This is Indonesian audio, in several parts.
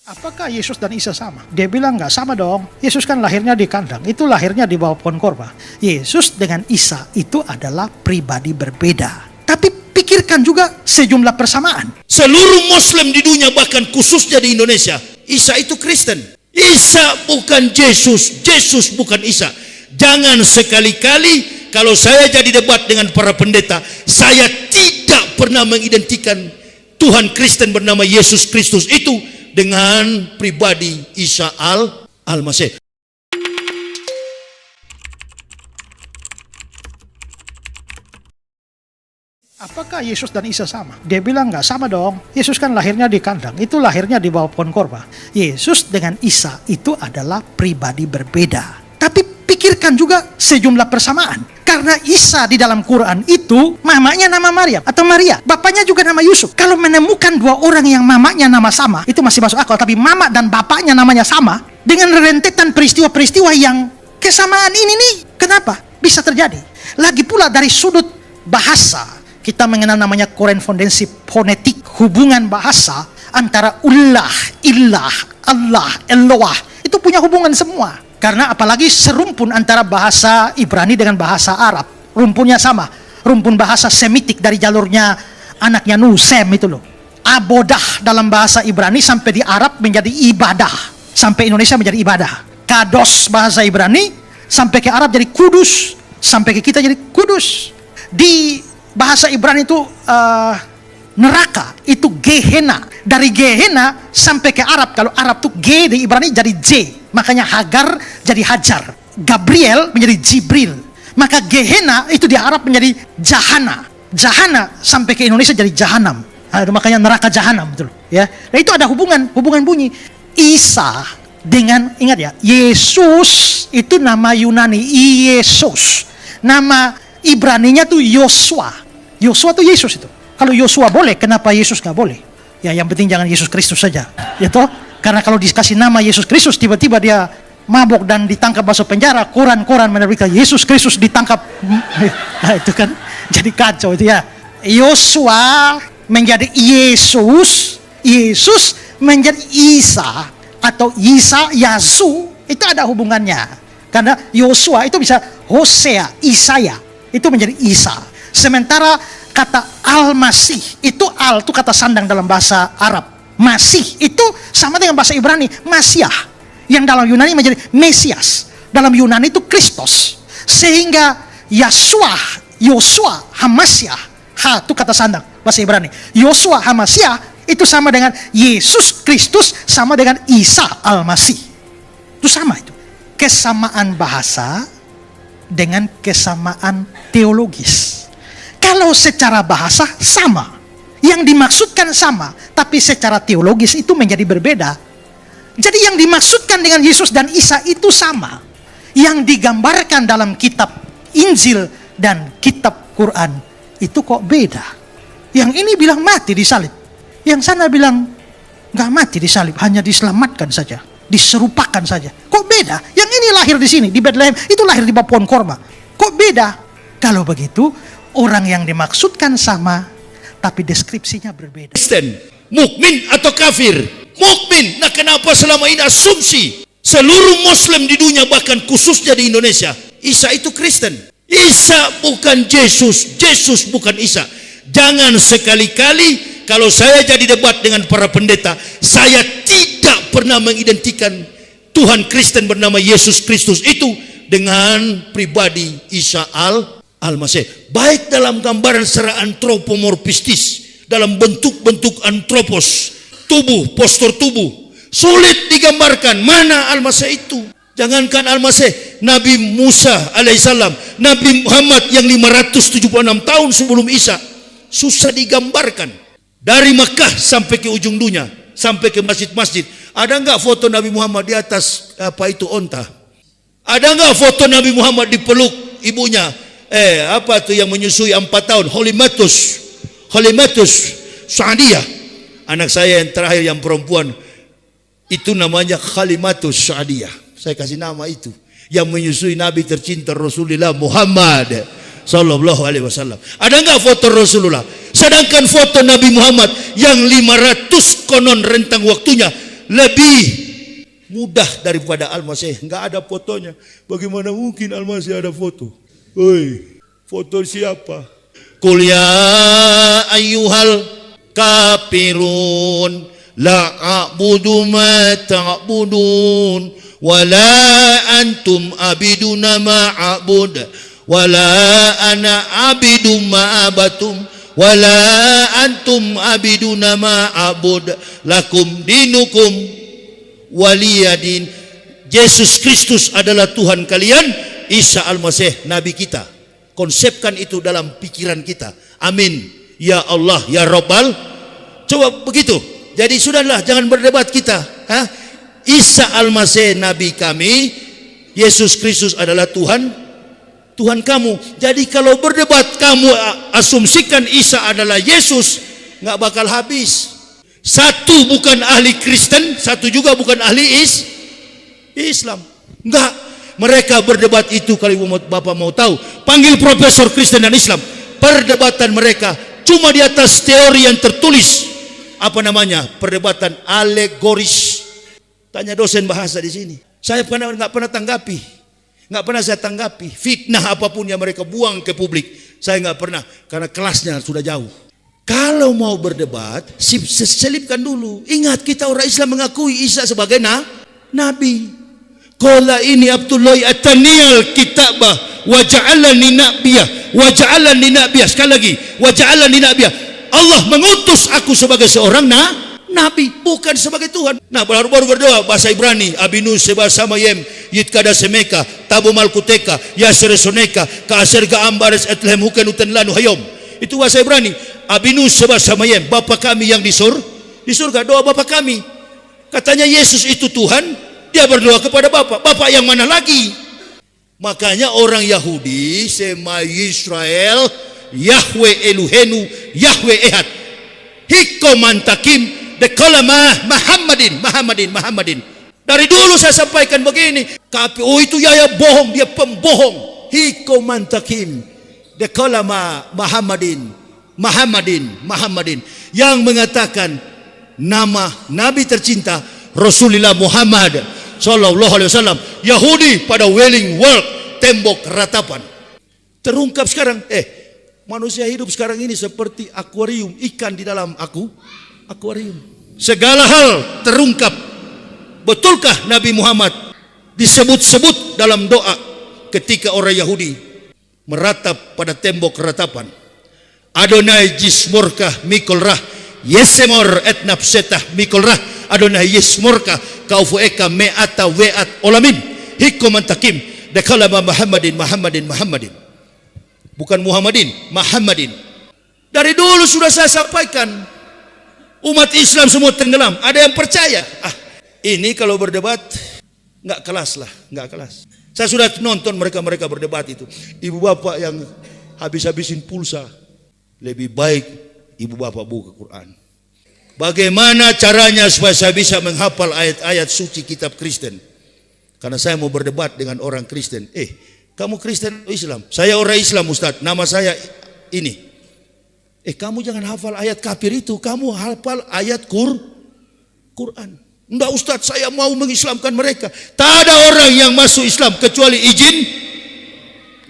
Apakah Yesus dan Isa sama? Dia bilang nggak sama dong. Yesus kan lahirnya di kandang, itu lahirnya di bawah pohon korma. Yesus dengan Isa itu adalah pribadi berbeda. Tapi pikirkan juga sejumlah persamaan. Seluruh Muslim di dunia, bahkan khususnya di Indonesia, Isa itu Kristen. Isa bukan Yesus, Yesus bukan Isa. Jangan sekali-kali kalau saya jadi debat dengan para pendeta, saya tidak pernah mengidentikan Tuhan Kristen bernama Yesus Kristus itu dengan pribadi Isa al-Masih. Apakah Yesus dan Isa sama? Dia bilang nggak sama dong. Yesus kan lahirnya di kandang, itu lahirnya di bawah pohon korma. Yesus dengan Isa itu adalah pribadi berbeda. Tapi pikirkan juga sejumlah persamaan. Karena Isa di dalam Quran itu mamanya nama Maryam atau Maria, bapaknya juga nama Yusuf. Kalau menemukan dua orang yang mamanya nama sama, itu masih masuk akal. Tapi mama dan bapaknya namanya sama, dengan rentetan peristiwa-peristiwa yang kesamaan ini nih, kenapa bisa terjadi? Lagi pula dari sudut bahasa, kita mengenal namanya korespondensi fonetik, hubungan bahasa antara ullah, ilah, Allah, Eloah, itu punya hubungan semua. Karena apalagi serumpun antara bahasa Ibrani dengan bahasa Arab, rumpunnya sama, rumpun bahasa Semitik dari jalurnya anaknya Nuh, Sem itu loh. Abodah dalam bahasa Ibrani sampai di Arab menjadi ibadah, sampai Indonesia menjadi ibadah. Kados bahasa Ibrani sampai ke Arab jadi kudus, sampai ke kita jadi kudus. Di bahasa Ibrani itu neraka itu Gehenna. Dari Gehenna sampai ke Arab, kalau Arab tuh G di Ibrani jadi J, makanya Hagar jadi Hajar, Gabriel menjadi Jibril. Maka Gehenna itu di Arab menjadi Jahana. Jahana sampai ke Indonesia jadi Jahanam. Makanya neraka Jahanam, betul ya. Nah itu ada hubungan bunyi. Isa dengan, ingat ya, Yesus itu nama Yunani, Yesus. Nama Ibraninya tuh Yosua. Yosua tuh Yesus itu. Kalau Yosua boleh, kenapa Yesus nggak boleh? Ya yang penting jangan Yesus Kristus saja, ya toh. Karena kalau dikasih nama Yesus Kristus, tiba-tiba dia mabok dan ditangkap masuk penjara, koran-koran menerbitkan Yesus Kristus ditangkap. Nah, itu kan jadi kacau itu ya. Yosua menjadi Yesus, Yesus menjadi Isa atau Isa Yasu, itu ada hubungannya. Karena Yosua itu bisa Hosea, Isaya, itu menjadi Isa. Sementara kata Al-Masih, itu Al itu kata sandang dalam bahasa Arab. Masih itu sama dengan bahasa Ibrani, Masiah, yang dalam Yunani menjadi Mesias. Dalam Yunani itu Kristus. Sehingga Yosua, Hamasiah, Ha itu kata sandang bahasa Ibrani. Yosua, Hamasiah itu sama dengan Yesus Kristus, sama dengan Isa Al-Masih. Itu sama itu. Kesamaan bahasa dengan kesamaan teologis. Kalau secara bahasa sama, yang dimaksudkan sama, tapi secara teologis itu menjadi berbeda. Jadi yang dimaksudkan dengan Yesus dan Isa itu sama. Yang digambarkan dalam kitab Injil dan kitab Quran itu kok beda. Yang ini bilang mati di salib, yang sana bilang nggak mati di salib, hanya diselamatkan saja, diserupakan saja. Kok beda? Yang ini lahir di sini, di Bethlehem, itu lahir di bawah pohon korma. Kok beda? Kalau begitu, orang yang dimaksudkan sama, tapi deskripsinya berbeda. Kristen, mukmin atau kafir? Mukmin. Nah kenapa selama ini asumsi seluruh Muslim di dunia, bahkan khususnya di Indonesia, Isa itu Kristen? Isa bukan Yesus, Yesus bukan Isa. Jangan sekali-kali kalau saya jadi debat dengan para pendeta, saya tidak pernah mengidentikan Tuhan Kristen bernama Yesus Kristus itu dengan pribadi Isa al-Masih. Baik dalam gambaran secara antropomorfistis, dalam bentuk-bentuk antropos, tubuh, postur tubuh, sulit digambarkan mana Al-Masih itu. Jangankan Al-Masih, Nabi Musa alaihissalam, Nabi Muhammad yang 576 tahun sebelum Isa, susah digambarkan. Dari Mekah sampai ke ujung dunia, sampai ke masjid-masjid, ada nggak foto Nabi Muhammad di atas apa itu onta? Ada nggak foto Nabi Muhammad dipeluk ibunya? Apa tuh yang menyusui 4 tahun? Holimatus Sa'diyah. Anak saya yang terakhir yang perempuan itu namanya Khalimatus Sa'diyah. Saya kasih nama itu, yang menyusui Nabi tercinta Rasulullah Muhammad Sallallahu Alaihi Wasallam. Ada nggak foto Rasulullah? Sedangkan foto Nabi Muhammad yang 500 konon rentang waktunya lebih mudah daripada Al-Masih. Enggak ada fotonya. Bagaimana mungkin Al-Masih ada foto? Woi, foto siapa? Qul ya ayyuhal kafirun la a'budu ma ta'budun wala antum abiduna ma a'bud wala ana abidu ma abatum wala antum abiduna ma a'bud lakum dinukum waliyadin. Yesus Kristus adalah Tuhan kalian, Isa Al-Masih Nabi kita. Konsepkan itu dalam pikiran kita. Amin. Ya Allah, ya Rabbal. Coba begitu. Jadi sudahlah, jangan berdebat kita. Isa Al-Masih Nabi kami, Yesus Kristus adalah Tuhan, Tuhan kamu. Jadi kalau berdebat kamu asumsikan Isa adalah Yesus, nggak bakal habis. Satu bukan ahli Kristen, satu juga bukan ahli Islam. Enggak. Mereka berdebat itu, kalau Bapak mau tahu, panggil profesor Kristen dan Islam. Perdebatan mereka cuma di atas teori yang tertulis. Apa namanya? Perdebatan alegoris. Tanya dosen bahasa di sini. Saya nggak pernah tanggapi. Nggak pernah saya tanggapi. Fitnah apapun yang mereka buang ke publik, saya nggak pernah, karena kelasnya sudah jauh. Kalau mau berdebat, selipkan dulu. Ingat, kita orang Islam mengakui Isa sebagai nabi. Qala ini Abdullah ataniyal kitabah wa ja'alani nabiyah wa ja'alani nabiyah. Sekali lagi, wa ja'alani nabiyah. Allah mengutus aku sebagai seorang nabi, bukan sebagai Tuhan. Nah, baru berdoa bahasa Ibrani, Abinu seba samayem yitkada semeka tabu malkuteka yasresoneka kaaserga ambares etlem huken uten lanu hayom. Itu bahasa Ibrani. Abinu seba samayem, Bapa kami yang di surga. Doa Bapa kami. Katanya Yesus itu Tuhan. Dia berdoa kepada Bapa. Bapa yang mana lagi? Makanya orang Yahudi Sema Yisrael Yahweh Eluhenu Yahweh Ehad Hikomantakim Dekalama Muhammadin. Dari dulu saya sampaikan begini. Oh itu Yahya bohong, dia pembohong. Hikomantakim Dekalama Muhammadin yang mengatakan nama Nabi tercinta Rasulullah Muhammad Sallallahu Alaihi Wasallam. Yahudi pada Wailing Wall, tembok ratapan. Terungkap sekarang. Manusia hidup sekarang ini seperti akuarium, ikan di dalam akuarium. Segala hal terungkap. Betulkah Nabi Muhammad disebut-sebut dalam doa ketika orang Yahudi meratap pada tembok ratapan? Adonai jismorkah mikolrah yesemor etnapsetah mikolrah Adonai yismorkah kaufueka me'ata we'at olamin hikomantakim dekalama Muhammadin. Bukan Muhammadin. Dari dulu sudah saya sampaikan, umat Islam semua tenggelam. Ada yang percaya? Ini kalau berdebat nggak kelas. Saya sudah nonton mereka berdebat itu. Ibu bapak yang habis-habisin pulsa, lebih baik ibu bapak buka Quran. Bagaimana caranya supaya saya bisa menghafal ayat-ayat suci kitab Kristen? Karena saya mau berdebat dengan orang Kristen. Kamu Kristen atau Islam? Saya orang Islam, Ustaz. Nama saya ini. Kamu jangan hafal ayat kafir itu. Kamu hafal ayat Quran. Enggak Ustaz, saya mau mengislamkan mereka. Tak ada orang yang masuk Islam kecuali izin.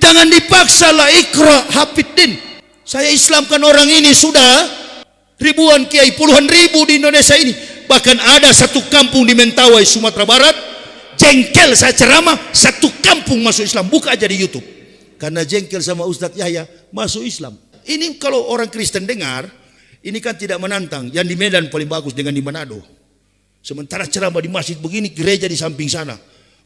Jangan dipaksa lah, ikra hafidin. Saya Islamkan orang ini sudah ribuan kiai, puluhan ribu di Indonesia ini. Bahkan ada satu kampung di Mentawai, Sumatera Barat, jengkel saya ceramah, satu kampung masuk Islam. Buka aja di YouTube. Karena jengkel sama Ustadz Yahya masuk Islam. Ini kalau orang Kristen dengar, ini kan tidak menantang. Yang di Medan paling bagus dengan di Manado. Sementara ceramah di masjid begini, gereja di samping sana.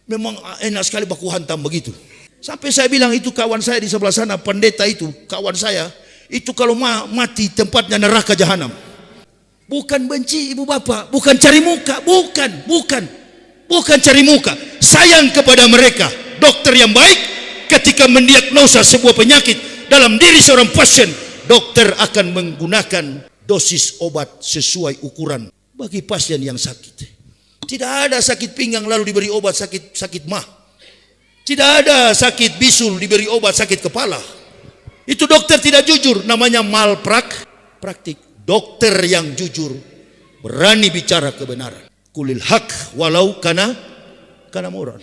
Memang enak sekali baku hantam begitu. Sampai saya bilang itu kawan saya di sebelah sana, pendeta itu, kawan saya. Itu kalau mati tempatnya neraka jahanam. Bukan benci ibu bapak, bukan cari muka, bukan cari muka. Sayang kepada mereka. Dokter yang baik ketika mendiagnosa sebuah penyakit dalam diri seorang pasien, dokter akan menggunakan dosis obat sesuai ukuran bagi pasien yang sakit. Tidak ada sakit pinggang lalu diberi obat sakit mah. Tidak ada sakit bisul diberi obat sakit kepala. Itu dokter tidak jujur, namanya malpraktik. Dokter yang jujur berani bicara kebenaran. Kulil haq walau kana muran.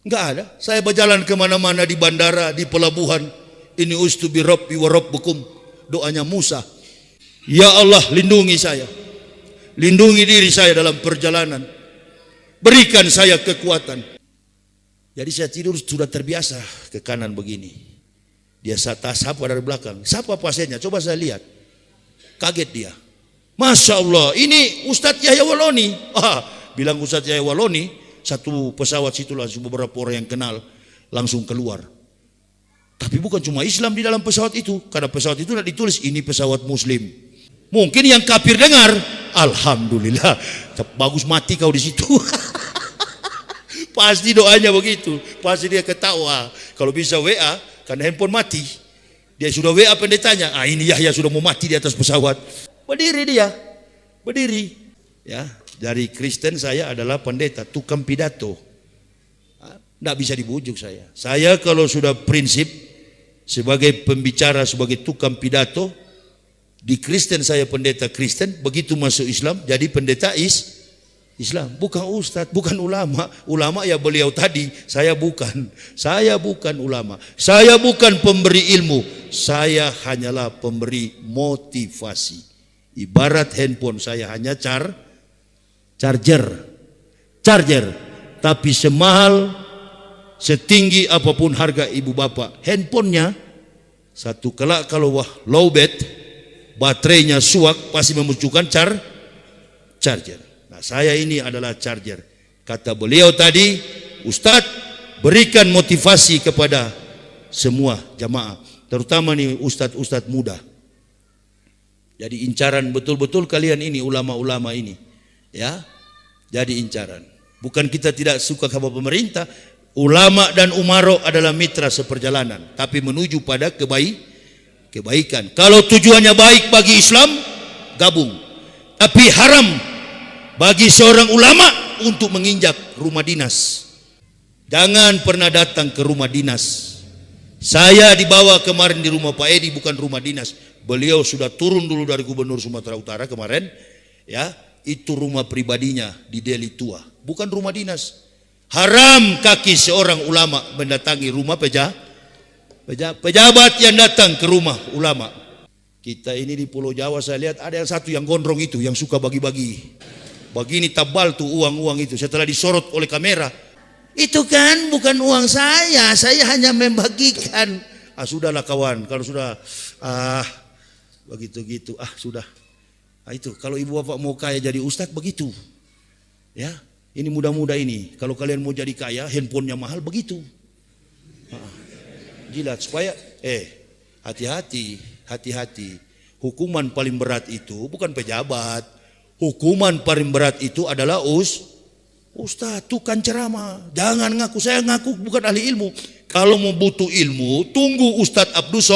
Enggak ada. Saya berjalan kemana-mana di bandara, di pelabuhan. Ini ustu bi rabbi wa rabbukum. Doanya Musa. Ya Allah, lindungi saya. Lindungi diri saya dalam perjalanan. Berikan saya kekuatan. Jadi saya tidur sudah terbiasa ke kanan begini. Dia sapa dari belakang. Siapa pasiennya? Coba saya lihat. Kaget dia. Masya Allah, ini Ustadz Yahya Waloni. Bilang Ustadz Yahya Waloni, satu pesawat situ langsung beberapa orang yang kenal langsung keluar. Tapi bukan cuma Islam di dalam pesawat itu, karena pesawat itu tidak ditulis ini pesawat Muslim. Mungkin yang kafir dengar, alhamdulillah, bagus mati kau di situ. Pasti doanya begitu, pasti dia ketawa. Kalau bisa WA, karena handphone mati, dia sudah WA pendetanya. Ini Yahya sudah mau mati di atas pesawat. Berdiri dia, berdiri. Ya, dari Kristen saya adalah pendeta, tukang pidato. Tidak bisa dibujuk saya. Saya kalau sudah prinsip sebagai pembicara, sebagai tukang pidato, di Kristen saya pendeta Kristen, begitu masuk Islam jadi pendeta Islam. Bukan ustadz, bukan ulama. Ulama ya beliau tadi, saya bukan. Saya bukan ulama. Saya bukan pemberi ilmu. Saya hanyalah pemberi motivasi. Ibarat handphone saya hanya charger. Tapi semahal, setinggi apapun harga ibu bapak, handphonenya satu kelak kalau lowbat, baterainya suak, pasti membutuhkan charger. Nah, saya ini adalah charger. Kata beliau tadi, Ustadz, berikan motivasi kepada semua jamaah, terutama nih ustadz muda. Jadi incaran betul-betul kalian ini, ulama-ulama ini, ya. Jadi incaran. Bukan kita tidak suka sama pemerintah. Ulama dan umaro adalah mitra seperjalanan, tapi menuju pada kebaikan. Kalau tujuannya baik bagi Islam, gabung. Tapi haram bagi seorang ulama untuk menginjak rumah dinas. Jangan pernah datang ke rumah dinas. Saya dibawa kemarin di rumah Pak Edi, bukan rumah dinas. Beliau sudah turun dulu dari Gubernur Sumatera Utara kemarin, ya. Itu rumah pribadinya di Deli Tua, bukan rumah dinas. Haram kaki seorang ulama mendatangi rumah pejabat yang datang ke rumah ulama. Kita ini di Pulau Jawa saya lihat ada yang satu yang gondrong itu, yang suka bagi-bagi. Begini tebal tuh uang-uang itu, setelah disorot oleh kamera. Itu kan bukan uang saya hanya membagikan. Sudahlah kawan, kalau sudah begitu-gitu, sudah. Itu kalau ibu bapak mau kaya jadi ustadz begitu. Ya, ini muda-muda ini, kalau kalian mau jadi kaya, handphonenya mahal begitu. Jilat supaya hati-hati. Hukuman paling berat itu bukan pejabat. Hukuman paling berat itu adalah ustadz, tukang ceramah. Jangan ngaku, saya ngaku bukan ahli ilmu. Kalau mau butuh ilmu, tunggu Ustadz Abdus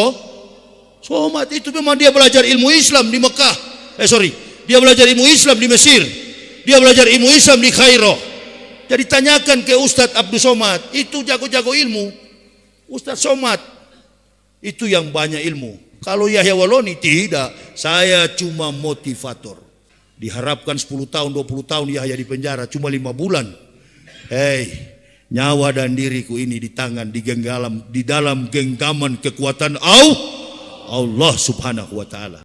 Somad. Itu memang dia belajar ilmu Islam di Mekah. Dia belajar ilmu Islam di Mesir. Dia belajar ilmu Islam di Kairo. Jadi tanyakan ke Ustadz Abdus Somad. Itu jago-jago ilmu. Ustadz Somad itu yang banyak ilmu. Kalau Yahya Waloni tidak. Saya cuma motivator. Diharapkan 10 tahun, 20 tahun Yahya di penjara, cuma 5 bulan. Nyawa dan diriku ini di tangan, di dalam genggaman kekuatan Allah Subhanahu wa ta'ala.